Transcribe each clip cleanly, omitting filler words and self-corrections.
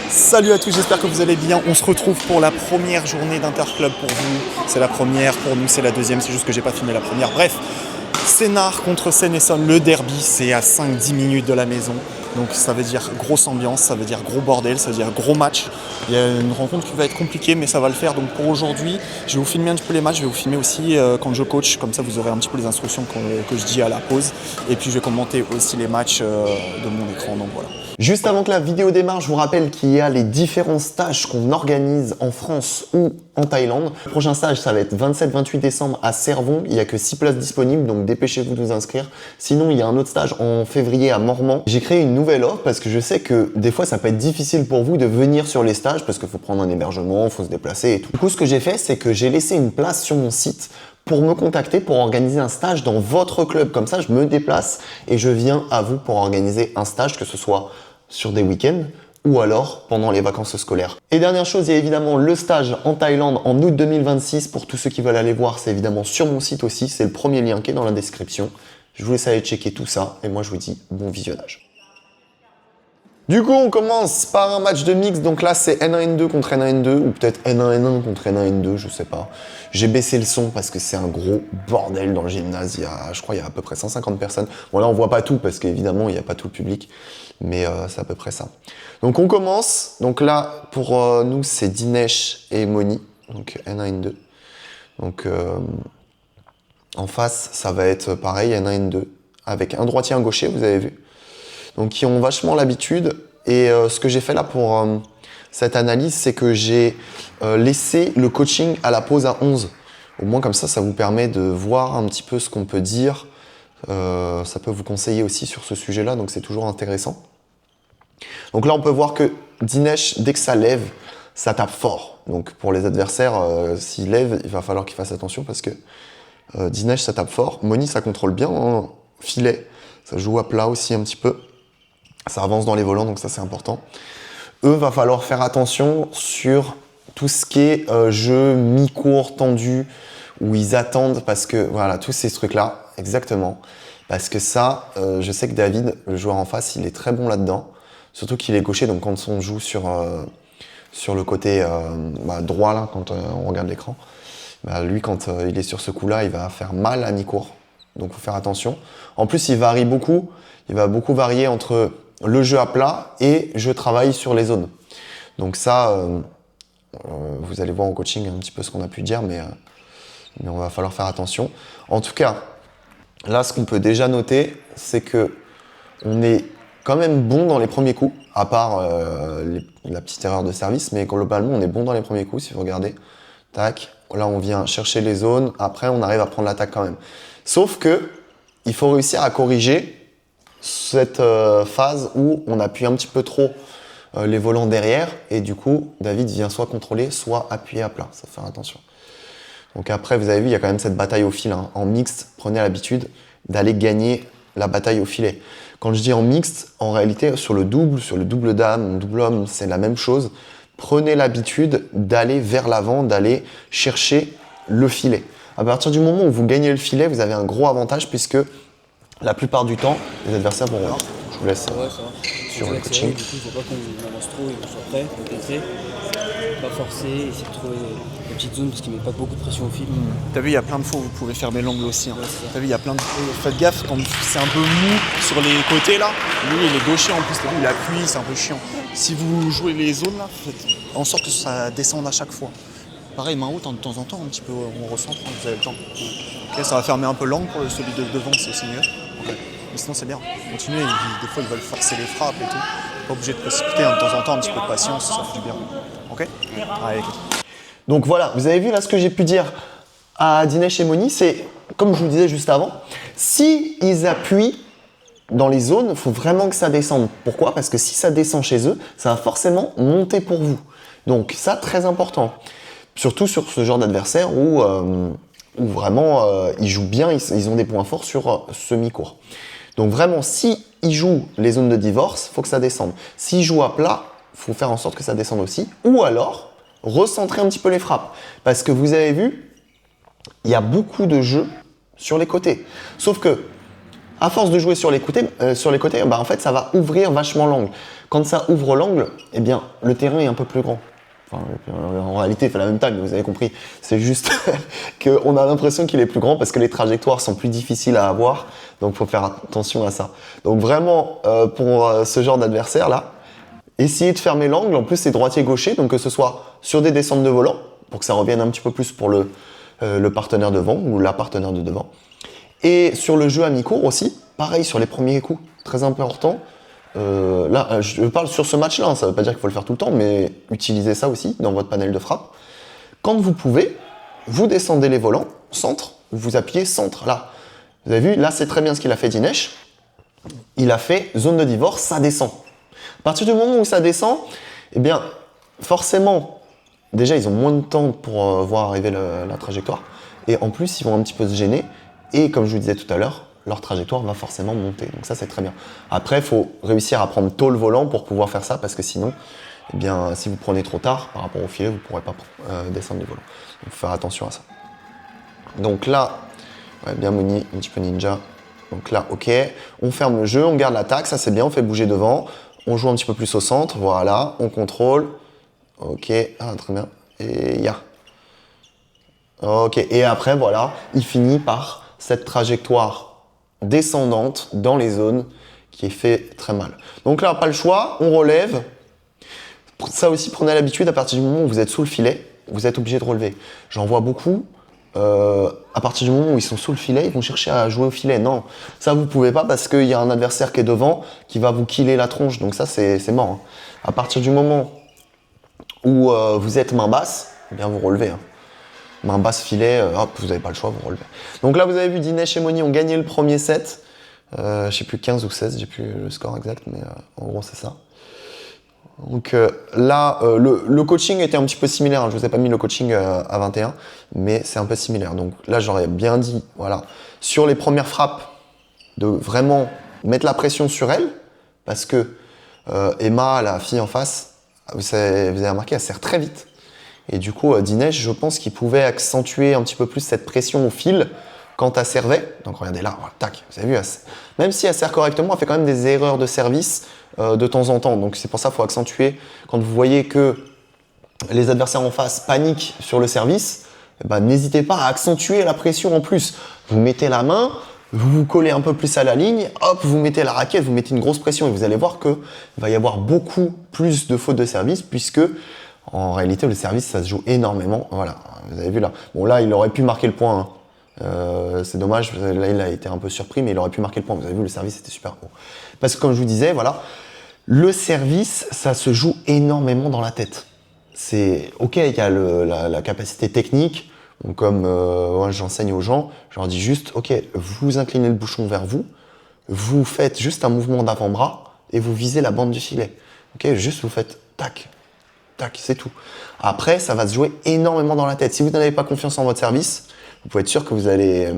Salut à tous, j'espère que vous allez bien. On se retrouve pour la première journée d'Interclub pour vous. C'est la première, pour nous c'est la deuxième, c'est juste que j'ai pas filmé la première. Bref, Sénart contre Seine-Essonne, le derby, c'est à 5-10 minutes de la maison. Donc ça veut dire grosse ambiance, ça veut dire gros bordel, ça veut dire gros match. Il y a une rencontre qui va être compliquée, mais ça va le faire. Donc pour aujourd'hui, je vais vous filmer un petit peu les matchs, je vais vous filmer aussi quand je coach, comme ça vous aurez un petit peu les instructions que je dis à la pause. Et puis je vais commenter aussi les matchs de mon écran, donc voilà. Juste avant que la vidéo démarre, je vous rappelle qu'il y a les différents stages qu'on organise en France ou en Thaïlande. Le prochain stage, ça va être 27-28 décembre à Servon. Il n'y a que 6 places disponibles, donc dépêchez-vous de vous inscrire. Sinon, il y a un autre stage en février à Mormant. J'ai créé une nouvelle offre parce que je sais que des fois, ça peut être difficile pour vous de venir sur les stages parce qu'il faut prendre un hébergement, il faut se déplacer et tout. Du coup, ce que j'ai fait, c'est que j'ai laissé une place sur mon site pour me contacter, pour organiser un stage dans votre club. Comme ça, je me déplace et je viens à vous pour organiser un stage, que ce soit sur des week-ends ou alors pendant les vacances scolaires. Et dernière chose, il y a évidemment le stage en Thaïlande en août 2026. Pour tous ceux qui veulent aller voir, c'est évidemment sur mon site aussi. C'est le premier lien qui est dans la description. Je vous laisse aller checker tout ça et moi je vous dis bon visionnage. Du coup, on commence par un match de mix. Donc là, c'est N1-N2 contre N1-N2 ou peut-être N1-N1 contre N1-N2, je sais pas. J'ai baissé le son parce que c'est un gros bordel dans le gymnase. Je crois qu'il y a à peu près 150 personnes. Bon, là, on voit pas tout parce qu'évidemment, il n'y a pas tout le public. Mais c'est à peu près ça. Donc, on commence. Donc là, pour nous, c'est Dinesh et Moni. Donc N1-N2. Donc en face, ça va être pareil, N1-N2. Avec un droitier, un gaucher, vous avez vu. Donc qui ont vachement l'habitude. Et ce que j'ai fait là pour cette analyse, c'est que j'ai laissé le coaching à la pause à 11. Au moins comme ça vous permet de voir un petit peu ce qu'on peut dire. Ça peut vous conseiller aussi sur ce sujet-là, donc c'est toujours intéressant. Donc là, on peut voir que Dinesh, dès que ça lève, ça tape fort. Donc pour les adversaires, s'il lève, il va falloir qu'ils fassent attention parce que Dinesh, ça tape fort. Moni, ça contrôle bien, hein, filet. Ça joue à plat aussi un petit peu. Ça avance dans les volants, donc ça c'est important. Eux, va falloir faire attention sur tout ce qui est jeu mi-court, tendu, où ils attendent parce que, voilà, tous ces trucs-là, exactement. Parce que ça, je sais que David, le joueur en face, il est très bon là-dedans. Surtout qu'il est gaucher, donc quand on joue sur le côté droit, là, quand on regarde l'écran, lui, quand il est sur ce coup-là, il va faire mal à mi-court. Donc, il faut faire attention. En plus, il varie beaucoup. Il va beaucoup varier entre le jeu à plat et je travaille sur les zones. Donc ça, vous allez voir au coaching un petit peu ce qu'on a pu dire, mais on va falloir faire attention. En tout cas, là, ce qu'on peut déjà noter, c'est que on est quand même bon dans les premiers coups, à part la petite erreur de service, mais globalement, on est bon dans les premiers coups, si vous regardez. Tac, là, on vient chercher les zones, après, on arrive à prendre l'attaque quand même. Sauf que, il faut réussir à corriger cette phase où on appuie un petit peu trop les volants derrière et du coup David vient soit contrôler soit appuyer à plat, ça faut faire attention. Donc après vous avez vu il y a quand même cette bataille au fil, hein. En mixte, prenez l'habitude d'aller gagner la bataille au filet. Quand je dis en mixte, en réalité sur le double dame, double homme, c'est la même chose. Prenez l'habitude d'aller vers l'avant, d'aller chercher le filet. À partir du moment où vous gagnez le filet, vous avez un gros avantage puisque la plupart du temps, les adversaires vont... Je vous laisse sur le coaching. Du coup, il ne faut pas qu'on avance trop et qu'on soit prêt, qu'on pétrer. Pas forcer, essayer de trouver la petite zone parce qu'il ne met pas beaucoup de pression au fil. T'as vu, il y a plein de fois où vous pouvez fermer l'angle aussi. Hein. Ouais, T'as vu, il y a plein de fois. Faites gaffe, quand c'est un peu mou sur les côtés là, lui il est gaucher en plus, t'as vu, il appuie, c'est un peu chiant. Si vous jouez les zones là, faites en sorte que ça descende à chaque fois. Pareil, main haute, de temps en temps, un petit peu, on recentre, hein, vous avez le temps. Okay, ça va fermer un peu l'angle pour celui de devant, c'est aussi mieux. Okay. Mais sinon, c'est bien. Continuez, des fois, ils veulent forcer les frappes et tout. Pas obligé de précipiter, de temps en temps, un petit peu de patience, ça fait du bien. Ok ? Allez. Donc voilà, vous avez vu là ce que j'ai pu dire à Dinesh et Moni, c'est, comme je vous disais juste avant, si ils appuient dans les zones, il faut vraiment que ça descende. Pourquoi ? Parce que si ça descend chez eux, ça va forcément monter pour vous. Donc ça, très important. Surtout sur ce genre d'adversaire où vraiment ils jouent bien, ils ont des points forts sur semi-court. Donc vraiment, si ils jouent les zones de divorce, il faut que ça descende. S'ils jouent à plat, il faut faire en sorte que ça descende aussi. Ou alors, recentrer un petit peu les frappes. Parce que vous avez vu, il y a beaucoup de jeux sur les côtés. Sauf que, à force de jouer sur les côtés, en fait, ça va ouvrir vachement l'angle. Quand ça ouvre l'angle, eh bien, le terrain est un peu plus grand. Enfin, en réalité, il fait la même taille, mais vous avez compris. C'est juste qu'on a l'impression qu'il est plus grand parce que les trajectoires sont plus difficiles à avoir. Donc, il faut faire attention à ça. Donc, vraiment, pour ce genre d'adversaire-là, essayez de fermer l'angle. En plus, c'est droitier-gaucher, donc que ce soit sur des descentes de volant, pour que ça revienne un petit peu plus pour le partenaire devant ou la partenaire de devant. Et sur le jeu à mi-court aussi, pareil sur les premiers coups, très important. Là, je parle sur ce match-là, ça ne veut pas dire qu'il faut le faire tout le temps, mais utilisez ça aussi dans votre panel de frappe. Quand vous pouvez, vous descendez les volants, centre, vous appuyez centre. Là, vous avez vu, là c'est très bien ce qu'il a fait Dinesh. Il a fait zone de divorce, ça descend. À partir du moment où ça descend, eh bien, forcément, déjà ils ont moins de temps pour voir arriver la trajectoire. Et en plus, ils vont un petit peu se gêner. Et comme je vous disais tout à l'heure, leur trajectoire va forcément monter. Donc ça, c'est très bien. Après, il faut réussir à prendre tôt le volant pour pouvoir faire ça, parce que sinon, eh bien, si vous prenez trop tard par rapport au filet, vous ne pourrez pas descendre du volant. Il faut faire attention à ça. Donc là, ouais, bien Moni, un petit peu ninja. Donc là, ok. On ferme le jeu, on garde l'attaque, ça c'est bien, on fait bouger devant. On joue un petit peu plus au centre, voilà. On contrôle. Ok, ah, très bien. Et ya. Ok, et après, voilà, il finit par cette trajectoire descendante dans les zones qui est fait très mal. Donc là, pas le choix, on relève. Ça aussi, prenez l'habitude, à partir du moment où vous êtes sous le filet, vous êtes obligé de relever. J'en vois beaucoup, à partir du moment où ils sont sous le filet, ils vont chercher à jouer au filet. Non, ça vous pouvez pas parce qu'il y a un adversaire qui est devant qui va vous killer la tronche, donc ça c'est mort. Hein. À partir du moment où vous êtes main basse, eh bien vous relevez. Hein. Main basse filet, hop, vous n'avez pas le choix, vous relevez. Donc là, vous avez vu, Dinesh et Moni ont gagné le premier set. Je sais plus 15 ou 16, j'ai plus le score exact, mais en gros, c'est ça. Donc là, le coaching était un petit peu similaire. Hein. Je vous ai pas mis le coaching à 21, mais c'est un peu similaire. Donc là, j'aurais bien dit, voilà, sur les premières frappes, de vraiment mettre la pression sur elle, parce que Emma, la fille en face, vous avez remarqué, elle serre très vite. Et du coup, Dinesh, je pense qu'il pouvait accentuer un petit peu plus cette pression au fil quand elle servait. Donc regardez là, voilà, tac, vous avez vu, même si elle sert correctement, elle fait quand même des erreurs de service de temps en temps. Donc c'est pour ça qu'il faut accentuer. Quand vous voyez que les adversaires en face paniquent sur le service, eh ben, n'hésitez pas à accentuer la pression en plus. Vous mettez la main, vous vous collez un peu plus à la ligne, hop, vous mettez la raquette, vous mettez une grosse pression et vous allez voir qu'il va y avoir beaucoup plus de fautes de service puisque en réalité, le service, ça se joue énormément. Voilà, vous avez vu là. Bon, là, il aurait pu marquer le point. Hein. C'est dommage, là, il a été un peu surpris, mais il aurait pu marquer le point. Vous avez vu, le service était super haut. Parce que comme je vous disais, voilà, le service, ça se joue énormément dans la tête. C'est ok, il y a la capacité technique. Donc, comme moi, j'enseigne aux gens, je leur dis juste, ok, vous inclinez le bouchon vers vous, vous faites juste un mouvement d'avant-bras et vous visez la bande du filet. Ok, juste vous faites tac. Tac, c'est tout. Après, ça va se jouer énormément dans la tête. Si vous n'avez pas confiance en votre service, vous pouvez être sûr que vous allez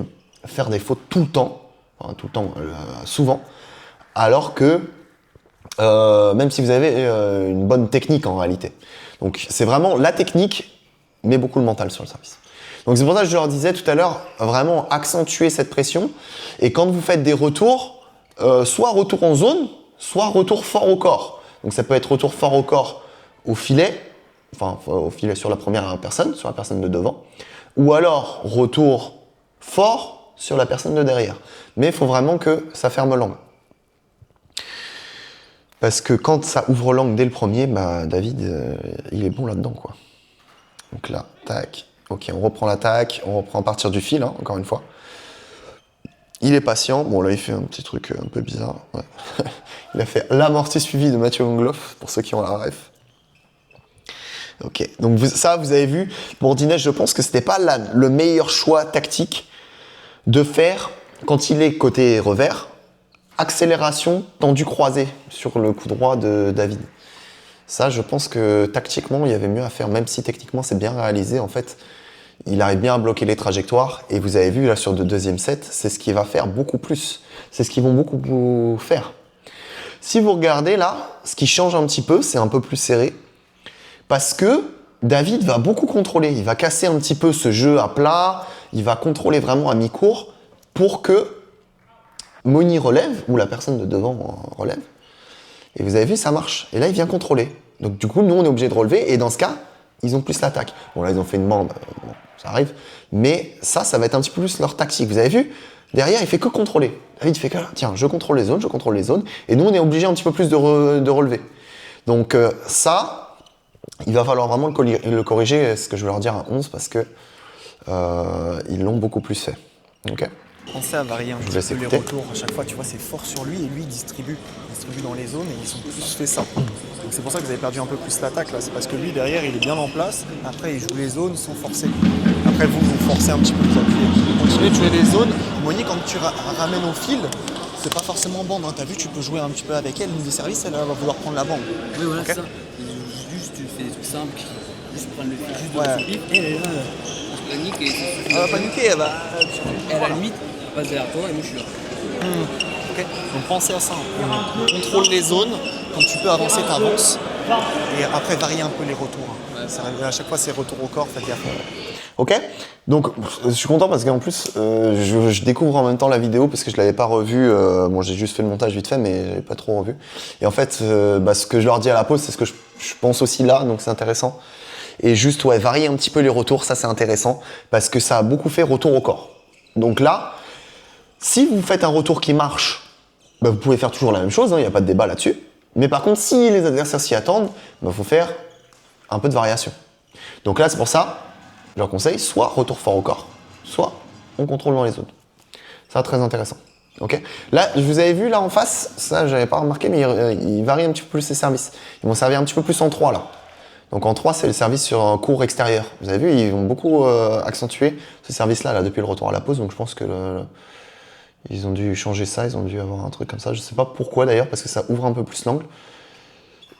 faire des fautes tout le temps, souvent, alors que même si vous avez une bonne technique en réalité. Donc c'est vraiment la technique, mais beaucoup le mental sur le service. Donc c'est pour ça que je leur disais tout à l'heure, vraiment accentuer cette pression. Et quand vous faites des retours, soit retour en zone, soit retour fort au corps. Donc ça peut être retour fort au corps au filet, enfin au filet sur la première personne, sur la personne de devant, ou alors retour fort sur la personne de derrière. Mais il faut vraiment que ça ferme l'angle. Parce que quand ça ouvre l'angle dès le premier, bah, David, il est bon là-dedans, quoi. Donc là, tac, ok, on reprend l'attaque, on reprend à partir du fil, hein, encore une fois. Il est patient. Bon, là, il fait un petit truc un peu bizarre. Ouais. Il a fait l'amorti suivi de Mathieu Ongloff, pour ceux qui ont la ref. Ok, donc vous avez vu, pour Dinesh, je pense que c'était pas le meilleur choix tactique de faire, quand il est côté revers, accélération tendu croisé sur le coup droit de David. Ça, je pense que tactiquement, il y avait mieux à faire, même si techniquement, c'est bien réalisé. En fait, il arrive bien à bloquer les trajectoires. Et vous avez vu, là, sur le deuxième set, c'est ce qu'il va faire beaucoup plus. C'est ce qu'ils vont beaucoup faire. Si vous regardez là, ce qui change un petit peu, c'est un peu plus serré. Parce que David va beaucoup contrôler. Il va casser un petit peu ce jeu à plat. Il va contrôler vraiment à mi-court pour que Moni relève, ou la personne de devant relève. Et vous avez vu, ça marche. Et là, il vient contrôler. Donc du coup, nous, on est obligé de relever. Et dans ce cas, ils ont plus l'attaque. Bon, là, ils ont fait une bande. Bon, ça arrive. Mais ça va être un petit peu plus leur tactique. Vous avez vu, derrière, il fait que contrôler. David fait que, tiens, je contrôle les zones, je contrôle les zones. Et nous, on est obligé un petit peu plus de relever. Donc ça, il va falloir vraiment le corriger, ce que je vais leur dire à 11, parce que ils l'ont beaucoup plus fait. Ok. Pensez à varier un Je petit vais peu les écouter. retours. À chaque fois, tu vois, c'est fort sur lui et lui, il distribue dans les zones et ils ont plus fait ça. Donc c'est pour ça que vous avez perdu un peu plus l'attaque là. C'est parce que lui, derrière, il est bien en place. Après, il joue les zones sans forcer. Après, vous forcez un petit peu, vous appuyez. Continuez de jouer les zones. Moni, quand tu ramènes au fil, c'est pas forcément bande. Hein. T'as vu, tu peux jouer un petit peu avec elle. Une des services, elle va vouloir prendre la bande. Oui, voilà, Okay. c'est ça. Et juste, tu fais des trucs simples, juste prendre le fil, juste Ouais. de son fil, et elle est là, elle panique et Elle va paniquer, elle va. et à la limite, elle passe derrière toi et moi je suis là. Ok. Donc pensez à ça. On contrôle les zones. Quand tu peux avancer, tu avances. Et après, varier un peu les retours. À chaque fois, c'est retour au corps, faites gaffe. Ok. Donc, je suis content parce qu'en plus, je découvre en même temps la vidéo parce que je l'avais pas revue. Bon, j'ai juste fait le montage vite fait, mais j'avais pas trop revu. Et en fait, ce que je leur dis à la pause, c'est ce que je pense aussi là, donc c'est intéressant. Et juste, ouais, varier un petit peu les retours, ça c'est intéressant parce que ça a beaucoup fait retour au corps. Donc là, si vous faites un retour qui marche, bah, vous pouvez faire toujours la même chose, il n'y a pas de débat là-dessus. Mais par contre, si les adversaires s'y attendent, il faut faire un peu de variation. Donc là, c'est pour ça, je leur conseille soit retour fort au corps, soit on contrôle dans les zones. Ça, très intéressant. Ok. Là, je vous avais vu là en face, ça, j'avais pas remarqué, mais ils varient un petit peu plus les services. Ils vont servir un petit peu plus en 3 là. Donc en 3, c'est le service sur un court extérieur. Vous avez vu, ils vont beaucoup accentuer ce service-là là, depuis le retour à la pause. Donc je pense que ils ont dû changer ça, ils ont dû avoir un truc comme ça. Je sais pas pourquoi d'ailleurs, parce que ça ouvre un peu plus l'angle.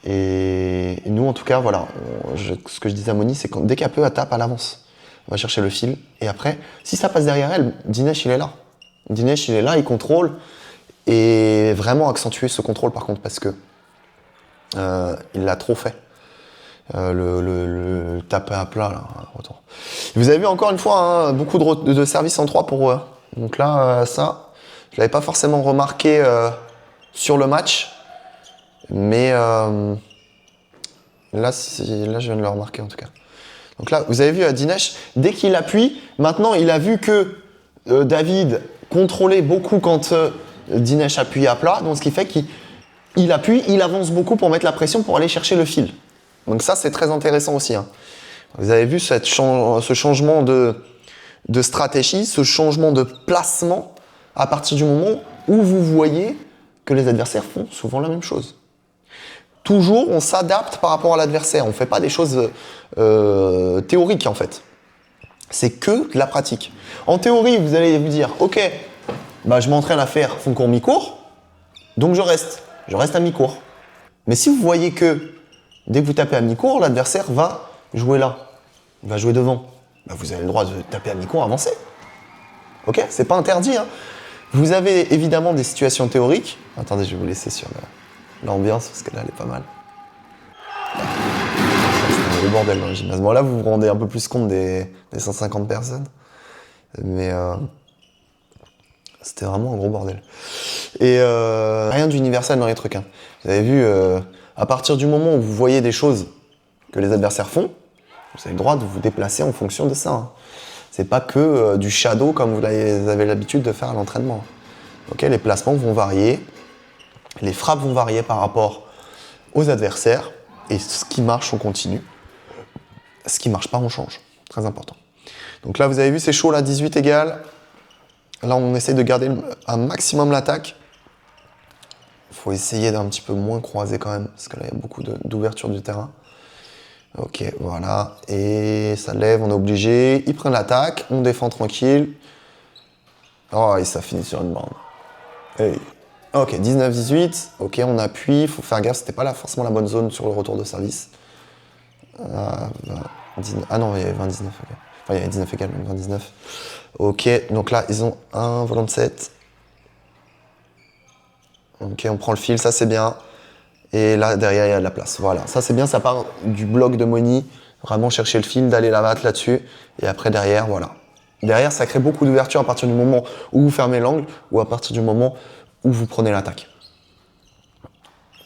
Et nous, en tout cas, voilà, ce que je disais à Moni, c'est que dès qu'elle peut, elle tape, elle avance. On va chercher le fil. Et après, si ça passe derrière elle, Dinesh, il est là. Dinesh, il est là, il contrôle. Et vraiment accentuer ce contrôle, par contre, parce que il l'a trop fait. Le taper à plat, là, retour. Vous avez vu encore une fois, hein, beaucoup de services en 3 pour eux. Donc là, ça, je l'avais pas forcément remarqué sur le match. Mais là, je viens de le remarquer en tout cas. Donc là, vous avez vu Dinesh, dès qu'il appuie, maintenant il a vu que David contrôlait beaucoup quand Dinesh appuyait à plat. Donc ce qui fait qu'il appuie, il avance beaucoup pour mettre la pression pour aller chercher le fil. Donc ça, c'est très intéressant aussi. Hein. Vous avez vu ce changement de stratégie, ce changement de placement à partir du moment où vous voyez que les adversaires font souvent la même chose. Toujours, on s'adapte par rapport à l'adversaire. On ne fait pas des choses théoriques, en fait. C'est que de la pratique. En théorie, vous allez vous dire, ok, bah, je m'entraîne à faire fond court, mi-court, donc je reste à mi-court. Mais si vous voyez que dès que vous tapez à mi-court, l'adversaire va jouer là, il va jouer devant, bah, vous avez le droit de taper à mi-court, avancer. Ok, c'est pas interdit. Hein. Vous avez évidemment des situations théoriques. Attendez, je vais vous laisser sur l'ambiance parce que là, elle est pas mal. C'est un gros bordel dans le gymnase. Bon, là, vous vous rendez un peu plus compte des 150 personnes. Mais c'était vraiment un gros bordel. Et rien d'universel dans les trucs. Hein. Vous avez vu, à partir du moment où vous voyez des choses que les adversaires font, vous avez le droit de vous déplacer en fonction de ça. Hein. C'est pas que du shadow comme vous avez l'habitude de faire à l'entraînement. Okay, les placements vont varier, les frappes vont varier par rapport aux adversaires, et ce qui marche, on continue. Ce qui marche pas, on change. Très important. Donc là, vous avez vu, c'est chaud, là, 18 égales. Là, on essaie de garder un maximum l'attaque. Il faut essayer d'un petit peu moins croiser quand même, parce que là, il y a beaucoup d'ouverture du terrain. Ok, voilà. Et ça lève, on est obligé. Ils prennent l'attaque, on défend tranquille. Oh, et ça finit sur une bande. Hey. Ok, 19-18. Ok, on appuie. Il faut faire gaffe, c'était pas là forcément la bonne zone sur le retour de service. Ah non, il y avait 20-19. Okay. Enfin, il y avait 19 égales, même 20-19. Ok, donc là, ils ont un volant de 7. Ok, on prend le fil, ça c'est bien. Et là, derrière, il y a de la place. Voilà, ça c'est bien, ça part du bloc de Moni. Vraiment chercher le fil, d'aller la battre là-dessus. Et après, derrière, voilà. Derrière, ça crée beaucoup d'ouverture à partir du moment où vous fermez l'angle ou à partir du moment où vous prenez l'attaque.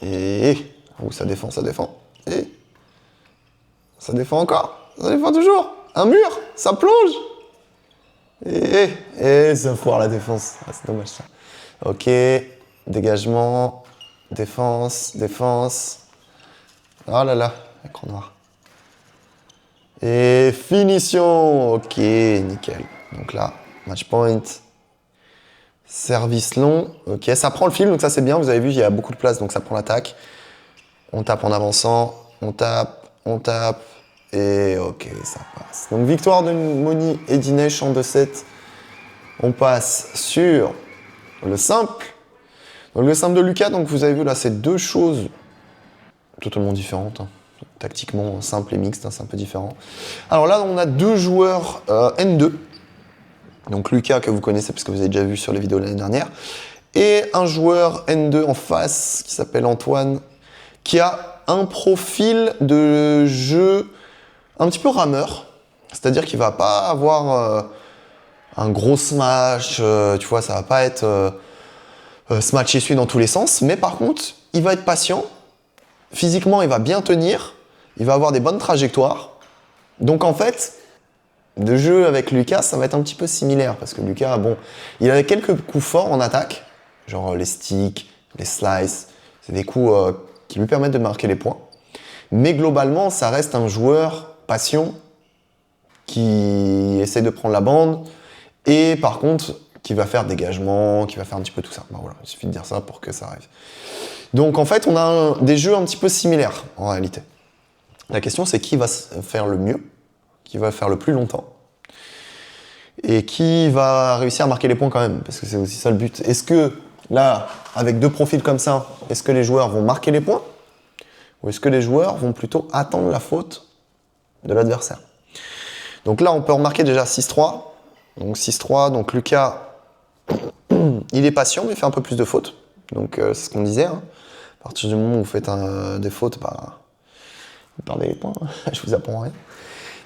Et... Oh, ça défend, ça défend. Et... Ça défend encore. Ça défend toujours. Un mur, ça plonge. Et ça foire la défense. Ah, c'est dommage ça. Ok, dégagement, défense, défense. Oh là là, écran noir. Et finition. Ok, nickel. Donc là, match point. Service long. Ok, ça prend le fil, donc ça c'est bien. Vous avez vu, il y a beaucoup de place, donc ça prend l'attaque. On tape en avançant. On tape. Et ok, ça passe. Donc victoire de Moni et Dinesh en 2-7. On passe sur le simple. Donc le simple de Lucas, donc vous avez vu là, c'est deux choses totalement différentes. Hein. Tactiquement, simple et mixte, hein, c'est un peu différent. Alors là, on a deux joueurs N2. Donc Lucas, que vous connaissez parce que vous avez déjà vu sur les vidéos de l'année dernière. Et un joueur N2 en face qui s'appelle Antoine, qui a un profil de jeu un petit peu rameur. C'est-à-dire qu'il va pas avoir un gros smash, tu vois, ça va pas être smash et suit dans tous les sens. Mais par contre, il va être patient. Physiquement, il va bien tenir. Il va avoir des bonnes trajectoires. Donc en fait, de jeu avec Lucas, ça va être un petit peu similaire. Parce que Lucas, bon, il avait quelques coups forts en attaque. Genre les sticks, les slices. C'est des coups qui lui permettent de marquer les points. Mais globalement, ça reste un joueur patient qui essaie de prendre la bande et par contre qui va faire dégagement, qui va faire un petit peu tout ça. Ben voilà, il suffit de dire ça pour que ça arrive. Donc en fait, on a des jeux un petit peu similaires en réalité. La question c'est qui va faire le mieux, qui va faire le plus longtemps et qui va réussir à marquer les points quand même, parce que c'est aussi ça le but. Est-ce que là, avec deux profils comme ça, est-ce que les joueurs vont marquer les points ou est-ce que les joueurs vont plutôt attendre la faute de l'adversaire? Donc là, on peut remarquer déjà 6-3. Donc 6-3, donc Lucas, il est patient, mais il fait un peu plus de fautes. Donc c'est ce qu'on disait. Hein. À partir du moment où vous faites des fautes, bah, vous perdez les points. Je vous apprends rien.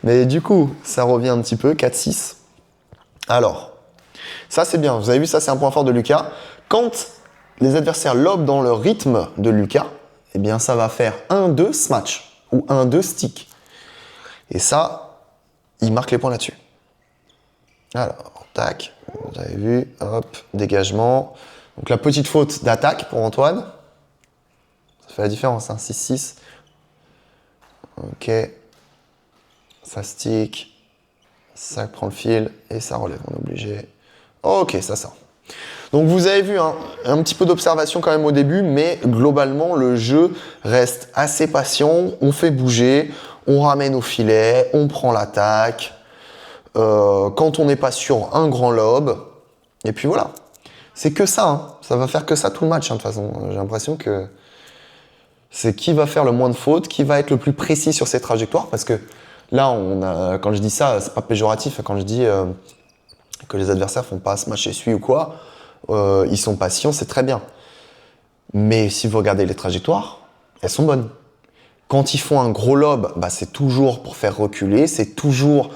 Mais du coup, ça revient un petit peu, 4-6. Alors, ça c'est bien. Vous avez vu, ça c'est un point fort de Lucas. Quand les adversaires lobent dans le rythme de Lucas, eh bien ça va faire 1-2 smash ou 1-2 stick. Et ça, il marque les points là-dessus. Alors, tac, vous avez vu, hop, dégagement. Donc la petite faute d'attaque pour Antoine. Ça fait la différence, hein, 6-6. Ok. Ça stick. Ça prend le fil et ça relève, on est obligé. Ok, ça sort. Donc vous avez vu hein, un petit peu d'observation quand même au début, mais globalement le jeu reste assez patient, on fait bouger, on ramène au filet, on prend l'attaque, quand on n'est pas sur un grand lob, et puis voilà. C'est que ça, hein. Ça va faire que ça tout le match hein, de toute façon. J'ai l'impression que c'est qui va faire le moins de fautes, qui va être le plus précis sur ses trajectoires, parce que là, quand je dis ça, c'est pas péjoratif, quand je dis que les adversaires font pas smash et suit ou quoi, ils sont patients, c'est très bien. Mais si vous regardez les trajectoires, elles sont bonnes. Quand ils font un gros lob, bah, c'est toujours pour faire reculer, c'est toujours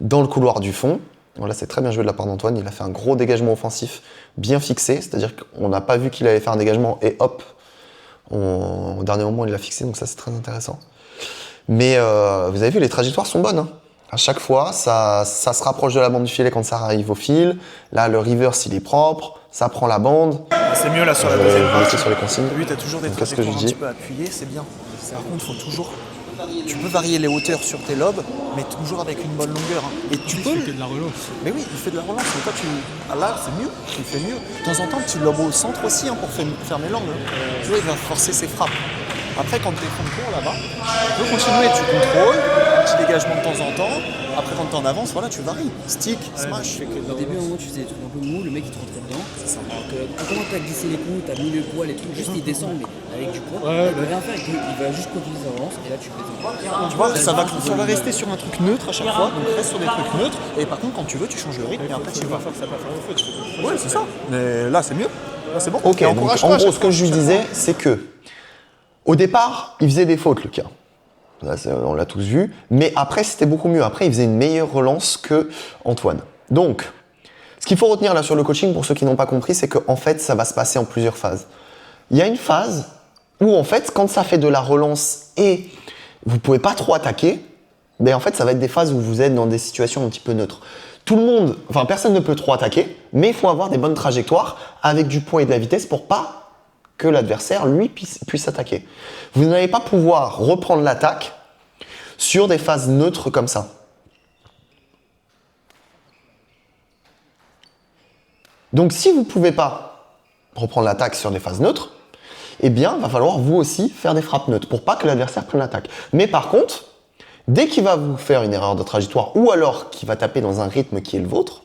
dans le couloir du fond. Voilà, c'est très bien joué de la part d'Antoine, il a fait un gros dégagement offensif bien fixé, c'est-à-dire qu'on n'a pas vu qu'il allait faire un dégagement et hop, au dernier moment il l'a fixé, donc ça c'est très intéressant. Mais vous avez vu, les trajectoires sont bonnes. Hein. À chaque fois, ça se rapproche de la bande du filet quand ça arrive au fil. Là, le reverse, il est propre, ça prend la bande. C'est mieux là sur la deuxième partie. Sur les consignes. Lui, tu as toujours des Qu'est-ce que je trajectoires un dis petit peu appuyées, c'est bien. Par contre, il faut toujours... Tu peux varier les hauteurs sur tes lobes, mais toujours avec une bonne longueur. Hein. Et tu peux... Il fait de la relance. Mais oui, il fait de la relance. Mais toi, là, c'est mieux. Il fait mieux. De temps en temps, tu lobes au centre aussi hein, pour fermer l'angle. Tu vois, il va forcer ses frappes. Après, quand tu es contrôle là-bas, tu peux continuer, tu contrôles, un petit dégagement de temps en temps. Après, quand tu en avances, voilà, tu varies. Stick, smash. Au début, au moment, tu faisais des trucs un peu mou, le mec il te rentrait dedans. Alors que quand t'as glissé les coups, t'as mis le poids, les trucs, juste il descend, mais avec du poids, il va rien faire, il va juste continuer sa relance, et là tu fais Tu vois, ça va rester sur un truc neutre à chaque fois, donc reste sur des trucs neutres. Et par contre, quand tu veux, tu changes le rythme et après tu vas. Ouais, c'est ça. Mais là, c'est mieux. Là, c'est bon. Ok, donc en gros, ce que je lui disais, c'est que au départ, il faisait des fautes, Lucas. Là, on l'a tous vu. Mais après, c'était beaucoup mieux. Après, il faisait une meilleure relance que Antoine. Donc, ce qu'il faut retenir là sur le coaching, pour ceux qui n'ont pas compris, c'est qu'en fait, ça va se passer en plusieurs phases. Il y a une phase où en fait, quand ça fait de la relance et vous pouvez pas trop attaquer, ben en fait, ça va être des phases où vous êtes dans des situations un petit peu neutres. Tout le monde, enfin personne ne peut trop attaquer, mais il faut avoir des bonnes trajectoires avec du poids et de la vitesse pour pas que l'adversaire, lui, puisse attaquer. Vous n'allez pas pouvoir reprendre l'attaque sur des phases neutres comme ça. Donc si vous ne pouvez pas reprendre l'attaque sur des phases neutres, eh bien, il va falloir vous aussi faire des frappes neutres pour pas que l'adversaire prenne l'attaque. Mais par contre, dès qu'il va vous faire une erreur de trajectoire ou alors qu'il va taper dans un rythme qui est le vôtre,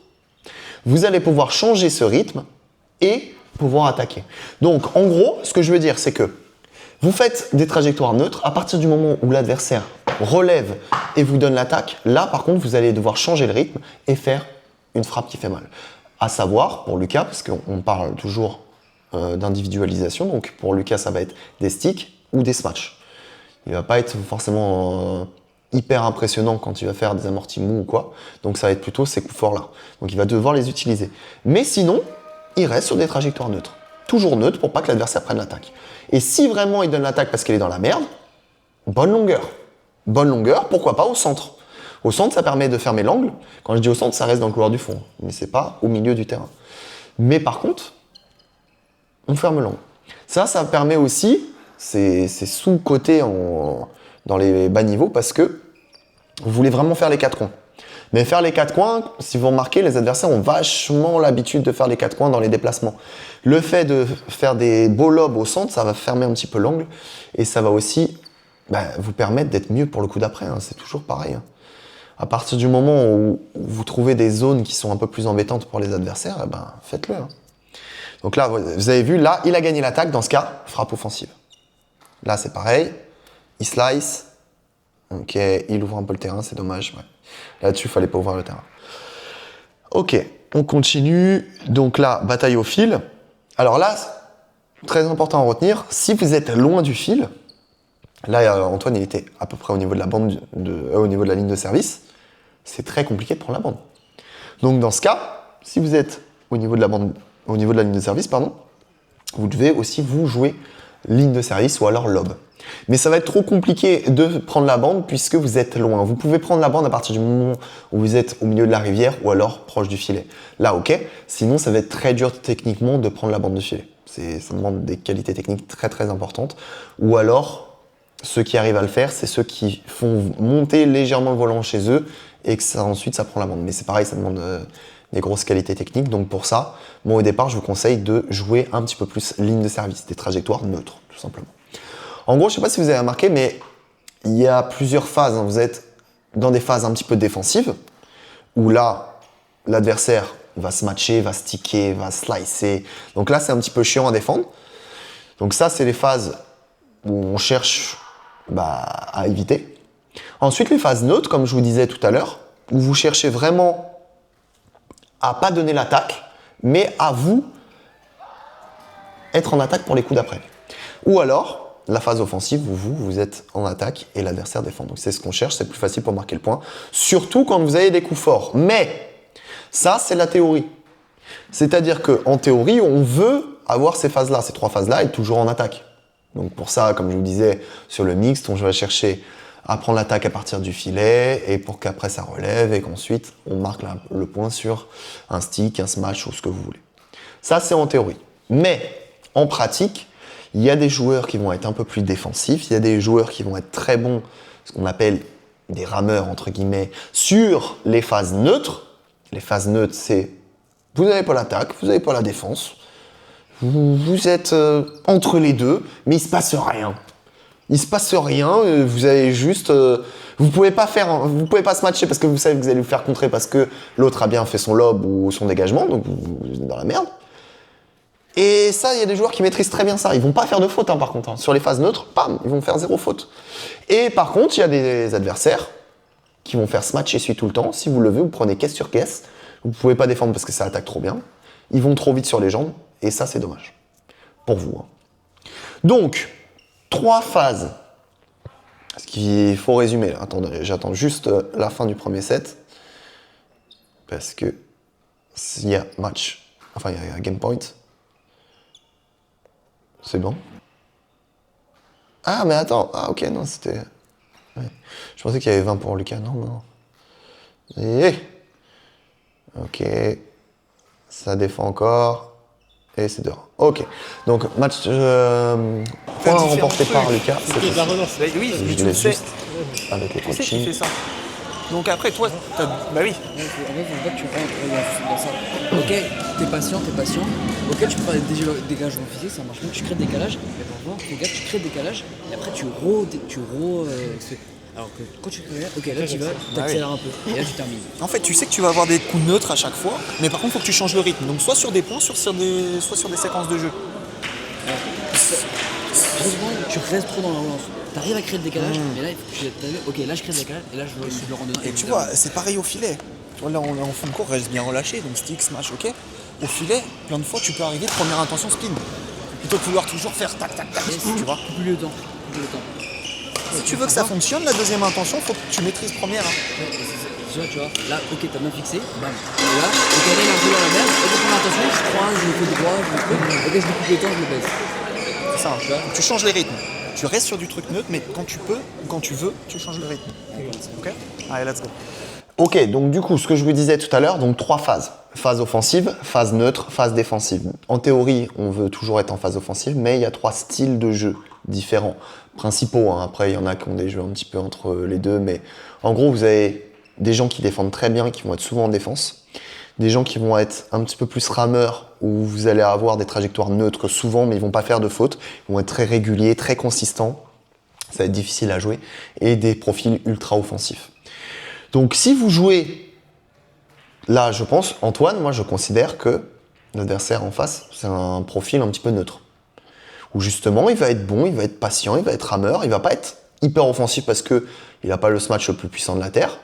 vous allez pouvoir changer ce rythme et pouvoir attaquer. Donc, en gros, ce que je veux dire, c'est que vous faites des trajectoires neutres à partir du moment où l'adversaire relève et vous donne l'attaque. Là, par contre, vous allez devoir changer le rythme et faire une frappe qui fait mal. À savoir, pour Lucas, parce qu'on parle toujours d'individualisation, donc pour Lucas, ça va être des sticks ou des smash. Il ne va pas être forcément hyper impressionnant quand il va faire des amortis mous ou quoi, donc ça va être plutôt ces coups forts-là. Donc il va devoir les utiliser. Mais sinon, il reste sur des trajectoires neutres. Toujours neutres pour pas que l'adversaire prenne l'attaque. Et si vraiment il donne l'attaque parce qu'il est dans la merde, bonne longueur. Bonne longueur, pourquoi pas au centre. Au centre, ça permet de fermer l'angle. Quand je dis au centre, ça reste dans le couloir du fond, mais c'est pas au milieu du terrain. Mais par contre, on ferme l'angle. Ça permet aussi, c'est sous-coté dans les bas niveaux parce que vous voulez vraiment faire les 4 coins. Mais faire les 4 coins, si vous remarquez, les adversaires ont vachement l'habitude de faire les 4 coins dans les déplacements. Le fait de faire des beaux lobes au centre, ça va fermer un petit peu l'angle et ça va aussi vous permettre d'être mieux pour le coup d'après. Hein. C'est toujours pareil. Hein. À partir du moment où vous trouvez des zones qui sont un peu plus embêtantes pour les adversaires, faites-le. Hein. Donc là, vous avez vu, là, il a gagné l'attaque. Dans ce cas, frappe offensive. Là, c'est pareil. Il slice. Ok, il ouvre un peu le terrain, c'est dommage. Ouais. Là-dessus, il fallait pas ouvrir le terrain. Ok, on continue. Donc là, bataille au fil. Alors là, très important à retenir, si vous êtes loin du fil, là, Antoine, il était à peu près au niveau de la bande, au niveau de la ligne de service, c'est très compliqué de prendre la bande. Donc dans ce cas, si vous êtes au niveau de la bande, au niveau de la ligne de service, vous devez aussi vous jouer ligne de service ou alors lob. Mais ça va être trop compliqué de prendre la bande puisque vous êtes loin. Vous pouvez prendre la bande à partir du moment où vous êtes au milieu de la rivière ou alors proche du filet. Là, ok. Sinon, ça va être très dur techniquement de prendre la bande de filet. Ça demande des qualités techniques très très importantes. Ou alors, ceux qui arrivent à le faire, c'est ceux qui font monter légèrement le volant chez eux et que ensuite ça prend la bande. Mais c'est pareil, ça demande des grosses qualités techniques. Donc pour ça, moi au départ, je vous conseille de jouer un petit peu plus ligne de service, des trajectoires neutres, tout simplement. En gros, je ne sais pas si vous avez remarqué, mais il y a plusieurs phases. Vous êtes dans des phases un petit peu défensives, où là, l'adversaire va se matcher, va sticker, va slicer. Donc là, c'est un petit peu chiant à défendre. Donc ça, c'est les phases où on cherche à éviter. Ensuite, les phases neutres, comme je vous disais tout à l'heure, où vous cherchez vraiment à pas donner l'attaque, mais à vous être en attaque pour les coups d'après. Ou alors, la phase offensive où vous êtes en attaque et l'adversaire défend. Donc c'est ce qu'on cherche, c'est plus facile pour marquer le point. Surtout quand vous avez des coups forts. Mais ça, c'est la théorie. C'est-à-dire qu'en théorie, on veut avoir ces phases-là, ces 3 phases-là, et toujours en attaque. Donc pour ça, comme je vous disais, sur le mixte, on va chercher à prendre l'attaque à partir du filet, et pour qu'après ça relève, et qu'ensuite on marque le point sur un stick, un smash ou ce que vous voulez. Ça, c'est en théorie. Mais en pratique, il y a des joueurs qui vont être un peu plus défensifs, il y a des joueurs qui vont être très bons, ce qu'on appelle des rameurs, entre guillemets, sur les phases neutres. Les phases neutres, c'est vous n'avez pas l'attaque, vous n'avez pas la défense, vous êtes entre les deux, mais il ne se passe rien. Il ne se passe rien, vous avez juste... vous pouvez pas se matcher parce que vous savez que vous allez vous faire contrer parce que l'autre a bien fait son lob ou son dégagement, donc vous êtes dans la merde. Et ça, il y a des joueurs qui maîtrisent très bien ça. Ils vont pas faire de faute, par contre. Hein. Sur les phases neutres, bam, ils vont faire 0 faute. Et par contre, il y a des adversaires qui vont faire smash essuie tout le temps. Si vous levez, vous prenez caisse sur caisse. Vous pouvez pas défendre parce que ça attaque trop bien. Ils vont trop vite sur les jambes. Et ça, c'est dommage. Pour vous. Hein. Donc, 3 phases. Ce qu'il faut résumer. Là. Attendez, j'attends juste la fin du premier set. Parce que s'il y a match, enfin, il y a game point. C'est bon. Ah, mais attends. Ah, ok, non, c'était... Ouais. Je pensais qu'il y avait 20 pour Lucas. Non. Et... Ok. Ça défend encore. Et c'est dehors. Ok. Donc, match... point remporté par Lucas. C'est de la relance. Oui, mais tu le sais. Avec le Tu sais qui coaching. fait ça. Donc après, toi, bah oui. En fait, faut pas que tu rentres dans ça. Ok, t'es patient. Ok, tu peux faire des dégagements physiques, ça marche bien. Tu crées le décalage, mais parfois, regarde, tu crées le décalage, et après alors que quand tu crées, ok, là tu vas, t'accélères un peu, et là tu termines. En fait, tu sais que tu vas avoir des coups neutres à chaque fois, mais par contre, il faut que tu changes le rythme. Donc soit sur des points, soit sur des séquences de jeu. Trop souvent, tu restes trop dans la relance. T'arrives à créer le décalage, mais là, il faut que tu ok, là je crée le décalage, et là je le rends dedans. Et tu vois, c'est pareil au filet. Tu vois, là, en fond de cours, reste bien relâché, donc stick, smash, ok. Au filet, plein de fois, tu peux arriver, première intention, spin. Plutôt que vouloir toujours faire tac, tac, tac, tu vois. Plus le temps. Si tu veux que ça fonctionne, la deuxième intention, faut que tu maîtrises première. Tu vois, là, ok, t'as bien fixé, bam. Et là, ok, là, il est un peu dans la merde, ok, première intention, je croise, je le fais droit, je le fais, ok, je découpe le temps, je le baisse. C'est ça, tu vois. Tu changes les rythmes. Tu restes sur du truc neutre, mais quand tu peux, ou quand tu veux, tu changes le rythme. Ok. Allez, let's go. Ok, donc du coup, ce que je vous disais tout à l'heure, donc 3 phases. Phase offensive, phase neutre, phase défensive. En théorie, on veut toujours être en phase offensive, mais il y a 3 styles de jeu différents, principaux. Hein. Après, il y en a qui ont des jeux un petit peu entre les deux, mais en gros, vous avez des gens qui défendent très bien, qui vont être souvent en défense, des gens qui vont être un petit peu plus rameurs, où vous allez avoir des trajectoires neutres souvent, mais ils vont pas faire de fautes, ils vont être très réguliers, très consistants, ça va être difficile à jouer, et des profils ultra offensifs. Donc si vous jouez, là je pense, Antoine, moi je considère que l'adversaire en face, c'est un profil un petit peu neutre. Où justement il va être bon, il va être patient, il va être rameur, il va pas être hyper offensif parce qu'il n'a pas le smash le plus puissant de la Terre.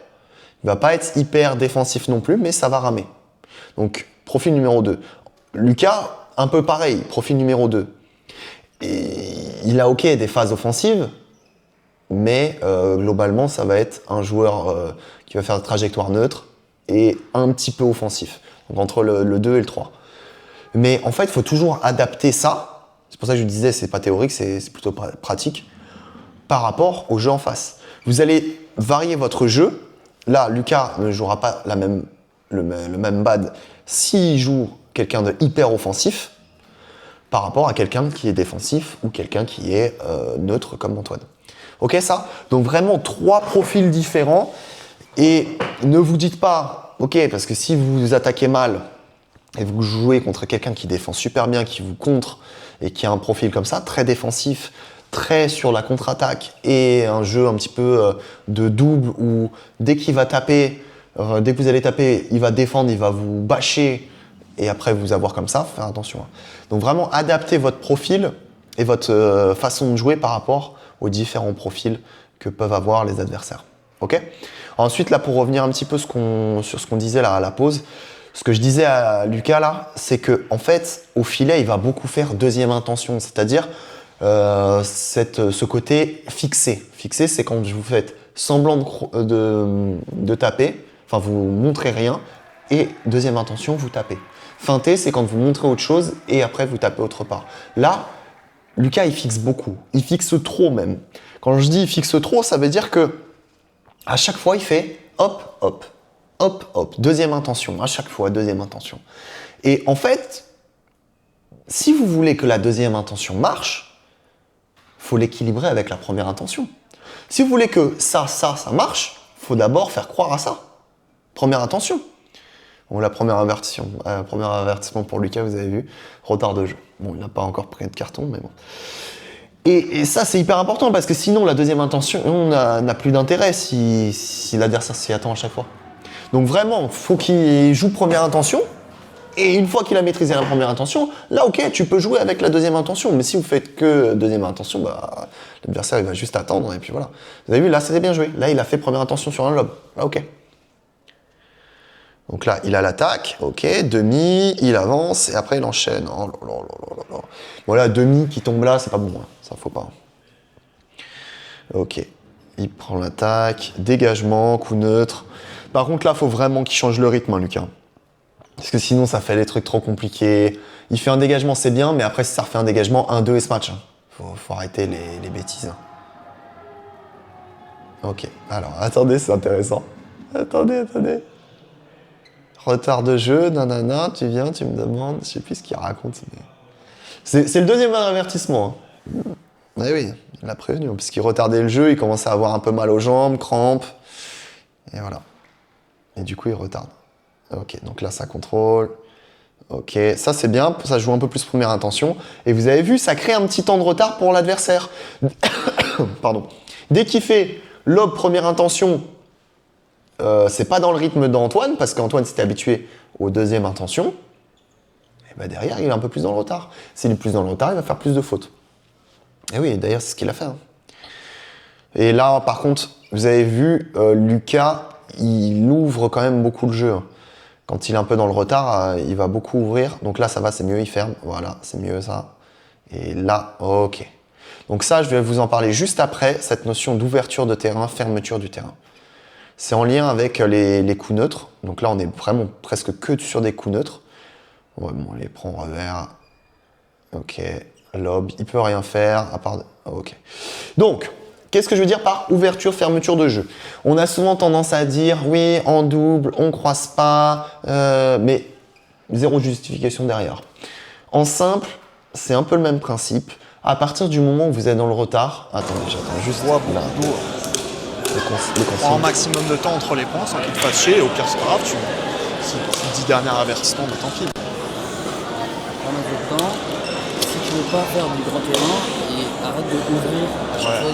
Il va pas être hyper défensif non plus, mais ça va ramer. Donc profil numéro 2. Lucas, un peu pareil, profil numéro 2. Et il a ok des phases offensives, mais globalement ça va être un joueur qui va faire une trajectoire neutre et un petit peu offensif, donc entre le 2 et le 3. Mais en fait, il faut toujours adapter ça, c'est pour ça que je disais c'est pas théorique, c'est plutôt pratique, par rapport au jeu en face. Vous allez varier votre jeu. Là, Lucas ne jouera pas le même bad s'il joue quelqu'un de hyper offensif par rapport à quelqu'un qui est défensif ou quelqu'un qui est neutre comme Antoine. Ok ça? Donc vraiment 3 profils différents et ne vous dites pas, ok, parce que si vous attaquez mal et vous jouez contre quelqu'un qui défend super bien, qui vous contre et qui a un profil comme ça, très défensif, très sur la contre-attaque et un jeu un petit peu de double où dès qu'il va taper, dès que vous allez taper, il va défendre, il va vous bâcher et après vous avoir comme ça, faut faire attention. Donc vraiment adaptez votre profil et votre façon de jouer par rapport aux différents profils que peuvent avoir les adversaires. Ok ? Ensuite, là, pour revenir un petit peu sur ce qu'on disait là à la pause, ce que je disais à Lucas là, c'est que en fait, au filet, il va beaucoup faire deuxième intention, c'est-à-dire ce côté fixé. Fixé, c'est quand vous faites semblant de taper, enfin vous montrez rien, et deuxième intention, vous tapez. Feinté, c'est quand vous montrez autre chose et après vous tapez autre part. Là, Lucas, il fixe beaucoup. Il fixe trop même. Quand je dis il fixe trop, ça veut dire que à chaque fois, il fait hop, hop, hop, hop. Deuxième intention. À chaque fois, deuxième intention. Et en fait, si vous voulez que la deuxième intention marche, il faut l'équilibrer avec la première intention. Si vous voulez que ça marche, il faut d'abord faire croire à ça. Première intention. Bon, la première avertissement pour Lucas, vous avez vu, retard de jeu. Bon, il n'a pas encore pris de carton, mais bon. Et ça, c'est hyper important parce que sinon, la deuxième intention n'a plus d'intérêt si l'adversaire s'y attend à chaque fois. Donc vraiment, il faut qu'il joue première intention. Et une fois qu'il a maîtrisé la première intention, là, ok, tu peux jouer avec la deuxième intention. Mais si vous faites que deuxième intention, bah, l'adversaire, il va juste attendre et puis voilà. Vous avez vu, là, c'était bien joué. Là, il a fait première intention sur un lob. Là, ok. Donc là, il a l'attaque, ok, demi, il avance, et après il enchaîne. Oh là là là là là. Bon là, demi qui tombe là, c'est pas bon, hein. Ça faut pas. Ok, il prend l'attaque, dégagement, coup neutre. Par contre là, faut vraiment qu'il change le rythme, hein, Lucas. Parce que sinon, ça fait des trucs trop compliqués. Il fait un dégagement, c'est bien, mais après, si ça refait un dégagement, 1-2 et ce match. Hein. Faut arrêter les bêtises. Ok, alors, attendez, c'est intéressant. Attendez. Retard de jeu, nanana, tu viens, tu me demandes, je sais plus ce qu'il raconte. Mais... C'est le deuxième avertissement. Hein. Oui, il l'a prévenu, parce qu'il retardait le jeu, il commençait à avoir un peu mal aux jambes, crampes, et voilà. Et du coup, il retarde. Ok, donc là, ça contrôle. Ok, ça c'est bien, ça joue un peu plus première intention. Et vous avez vu, ça crée un petit temps de retard pour l'adversaire. Pardon. Dès qu'il fait lob première intention, c'est pas dans le rythme d'Antoine, parce qu'Antoine s'était habitué aux deuxième intention. Et ben derrière, il est un peu plus dans le retard. S'il est plus dans le retard, il va faire plus de fautes. Et oui, d'ailleurs, c'est ce qu'il a fait. Hein. Et là, par contre, vous avez vu, Lucas, il ouvre quand même beaucoup le jeu. Hein. Quand il est un peu dans le retard, il va beaucoup ouvrir. Donc là, ça va, c'est mieux, il ferme. Voilà, c'est mieux ça. Et là, ok. Donc ça, je vais vous en parler juste après, cette notion d'ouverture de terrain, fermeture du terrain. C'est en lien avec les coups neutres. Donc là, on est vraiment presque que sur des coups neutres. Ouais, bon, on les prend en revers. Ok. Lob, il peut rien faire, à part... Ok. Donc, qu'est-ce que je veux dire par ouverture, fermeture de jeu? On a souvent tendance à dire, oui, en double, on croise pas, mais zéro justification derrière. En simple, c'est un peu le même principe. À partir du moment où vous êtes dans le retard... Attendez, j'attends juste... Bordeaux. Prends un maximum de temps entre les points sans qu'il te fasse chier, et au pire c'est pas grave, si 10 derniers avertissements, mais tant pis. Pendant le temps, si tu veux pas faire du grand terrain, et arrête de ouvrir à chaque fois,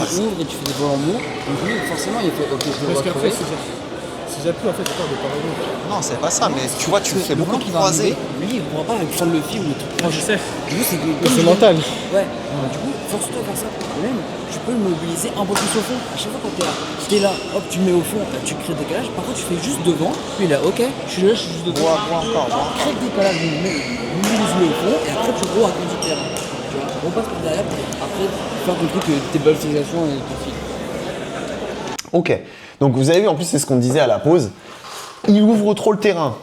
tu ouvres et tu fais des vols en mou, donc lui forcément il fait ok, je dois crever. Si j'appuie, en fait, j'ai peur de pas revenir. Non, c'est pas ça, mais tu vois, tu le fais beaucoup croiser. Lui, il ne pourra pas prendre le fil ou le truc. Moi, je sais. Du coup, C'est mental. Ouais. Du coup, force-toi à faire ça. Et même, tu peux le mobiliser un peu plus au fond. À chaque fois quand t'es là, hop, tu le mets au fond, tu crées le décalage. Par contre, tu fais juste devant. Puis là, ok, je suis juste devant. Crée le décalage, mobilise-le au fond. Et après, tu agrandis le terrain. Tu vois, on passe par derrière. Après, faire ton truc, tes balles fixations et ton fil. Ok. Donc vous avez vu, en plus, c'est ce qu'on disait à la pause. Il ouvre trop le terrain.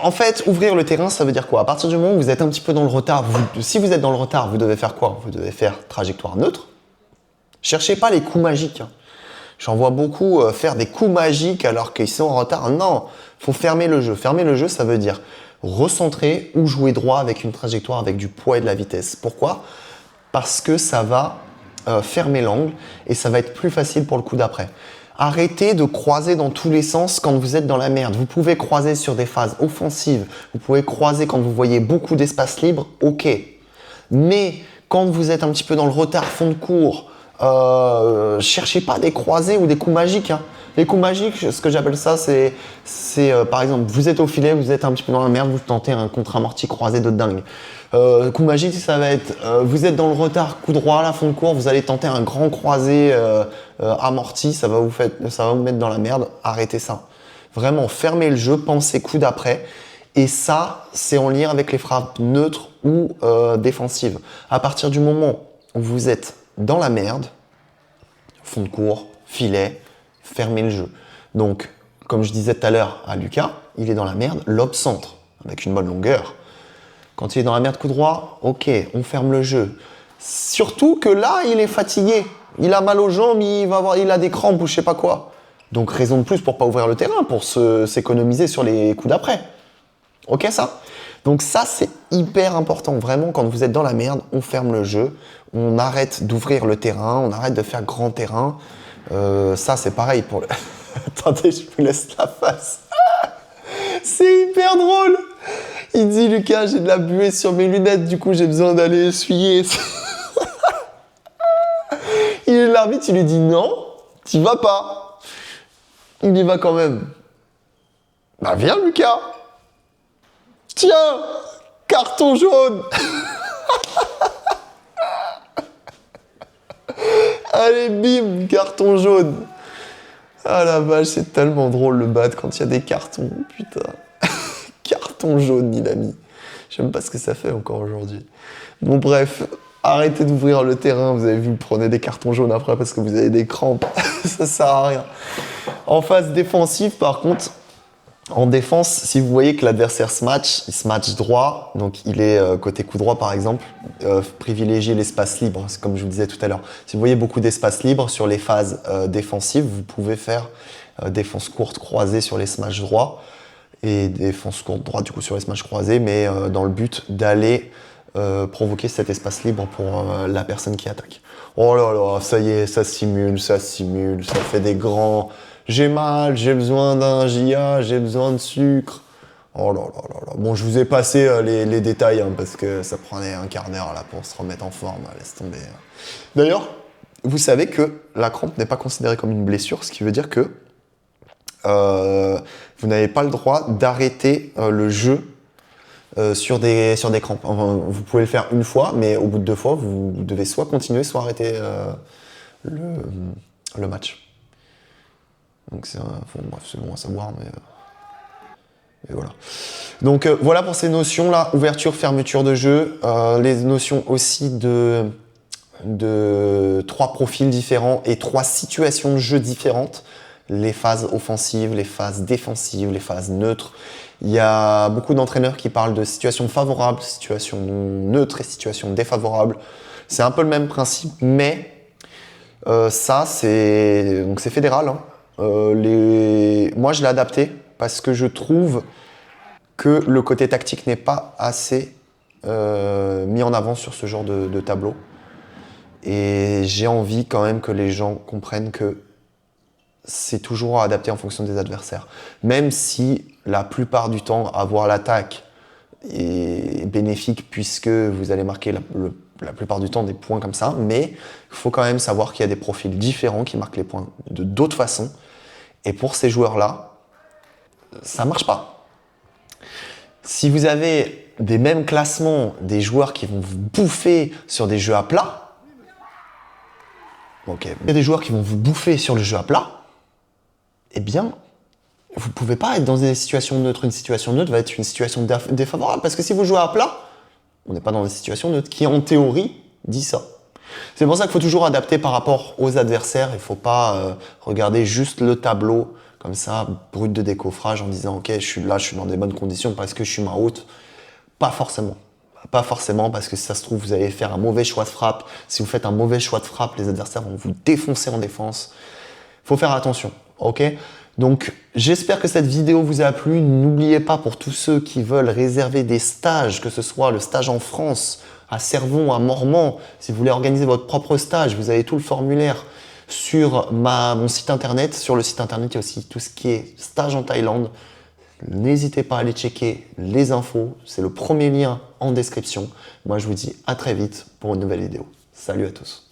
En fait, ouvrir le terrain, ça veut dire quoi? À partir du moment où vous êtes un petit peu dans le retard, si vous êtes dans le retard, vous devez faire quoi? Vous devez faire trajectoire neutre. Cherchez pas les coups magiques. Hein. J'en vois beaucoup faire des coups magiques alors qu'ils sont en retard. Non, faut fermer le jeu. Fermer le jeu, ça veut dire recentrer ou jouer droit avec une trajectoire, avec du poids et de la vitesse. Pourquoi? Parce que ça va fermer l'angle et ça va être plus facile pour le coup d'après. Arrêtez de croiser dans tous les sens quand vous êtes dans la merde. Vous pouvez croiser sur des phases offensives. Vous pouvez croiser quand vous voyez beaucoup d'espace libre. Ok. Mais quand vous êtes un petit peu dans le retard, fond de cours, cherchez pas des croisés ou des coups magiques. Hein. Les coups magiques, ce que j'appelle ça, c'est par exemple, vous êtes au filet, vous êtes un petit peu dans la merde, vous tentez un contre-amorti croisé de dingue. Coup magique, ça va être, vous êtes dans le retard, coup droit, là, fond de cours, vous allez tenter un grand croisé amorti, ça va vous mettre dans la merde, arrêtez ça. Vraiment, fermez le jeu, pensez coup d'après. Et ça, c'est en lien avec les frappes neutres ou défensives. À partir du moment où vous êtes dans la merde, fond de cours, filet, fermez le jeu. Donc, comme je disais tout à l'heure à Lucas, il est dans la merde, lobe centre, avec une bonne longueur. Quand il est dans la merde coup droit, ok, on ferme le jeu. Surtout que là, il est fatigué. Il a mal aux jambes, il a des crampes ou je sais pas quoi. Donc, raison de plus pour pas ouvrir le terrain, pour s'économiser sur les coups d'après. Ok, ça? Donc ça, c'est hyper important. Vraiment, quand vous êtes dans la merde, on ferme le jeu. On arrête d'ouvrir le terrain, on arrête de faire grand terrain. Ça, c'est pareil pour le... Attendez, je vous laisse la face. C'est hyper drôle. Il dit, Lucas, j'ai de la buée sur mes lunettes, du coup, j'ai besoin d'aller essuyer. L'arbitre, il lui dit, non, t'y vas pas. Il y va quand même. Bah, viens, Lucas. Tiens, carton jaune. Allez, bim, carton jaune. Ah la vache, c'est tellement drôle le bat quand il y a des cartons, putain. Carton jaune, ni l'ami. Je sais même pas ce que ça fait encore aujourd'hui. Bon bref, arrêtez d'ouvrir le terrain, vous avez vu, prenez des cartons jaunes après parce que vous avez des crampes. Ça sert à rien. En phase défensive, par contre, En défense, si vous voyez que l'adversaire il se match droit, donc il est côté coup droit par exemple, privilégiez l'espace libre, c'est comme je vous disais tout à l'heure. Si vous voyez beaucoup d'espace libre sur les phases défensives, vous pouvez faire défense courte croisée sur les smash droits et défense courte droite du coup sur les smash croisés, mais dans le but d'aller provoquer cet espace libre pour la personne qui attaque. Oh là là, ça y est, ça simule, ça fait des grands... J'ai mal, j'ai besoin d'un GIA, j'ai besoin de sucre. Oh là là là là. Bon, je vous ai passé les détails hein, parce que ça prenait un quart d'heure là pour se remettre en forme. Laisse tomber. D'ailleurs, vous savez que la crampe n'est pas considérée comme une blessure, ce qui veut dire que vous n'avez pas le droit d'arrêter le jeu sur des crampes. Enfin, vous pouvez le faire une fois, mais au bout de 2 fois, vous devez soit continuer, soit arrêter le match. Donc c'est bon à savoir, mais voilà. Donc voilà pour ces notions-là, ouverture, fermeture de jeu, les notions aussi de 3 profils différents et 3 situations de jeu différentes, les phases offensives, les phases défensives, les phases neutres. Il y a beaucoup d'entraîneurs qui parlent de situations favorables, situations neutres et situations défavorables. C'est un peu le même principe, mais ça c'est fédéral, hein. Moi, je l'ai adapté parce que je trouve que le côté tactique n'est pas assez mis en avant sur ce genre de tableau. Et j'ai envie quand même que les gens comprennent que c'est toujours à adapter en fonction des adversaires. Même si la plupart du temps, avoir l'attaque est bénéfique puisque vous allez marquer la plupart du temps des points comme ça, mais il faut quand même savoir qu'il y a des profils différents qui marquent les points de d'autres façons. Et pour ces joueurs-là, ça marche pas. Si vous avez des mêmes classements, des joueurs qui vont vous bouffer sur des jeux à plat, il y a des joueurs qui vont vous bouffer sur le jeu à plat, eh bien, vous ne pouvez pas être dans des situations neutres. Une situation neutre va être une situation défavorable. Parce que si vous jouez à plat, on n'est pas dans des situations neutres, qui en théorie dit ça. C'est pour ça qu'il faut toujours adapter par rapport aux adversaires. Il ne faut pas regarder juste le tableau comme ça, brut de décoffrage, en disant « Ok, je suis dans des bonnes conditions parce que je suis main haute ». Pas forcément. Pas forcément, parce que si ça se trouve, vous allez faire un mauvais choix de frappe. Si vous faites un mauvais choix de frappe, les adversaires vont vous défoncer en défense. Il faut faire attention, ok ? Donc, j'espère que cette vidéo vous a plu. N'oubliez pas, pour tous ceux qui veulent réserver des stages, que ce soit le stage en France, à Cervon, à Mormant, si vous voulez organiser votre propre stage, vous avez tout le formulaire sur mon site internet. Sur le site internet, il y a aussi tout ce qui est stage en Thaïlande. N'hésitez pas à aller checker les infos. C'est le premier lien en description. Moi, je vous dis à très vite pour une nouvelle vidéo. Salut à tous.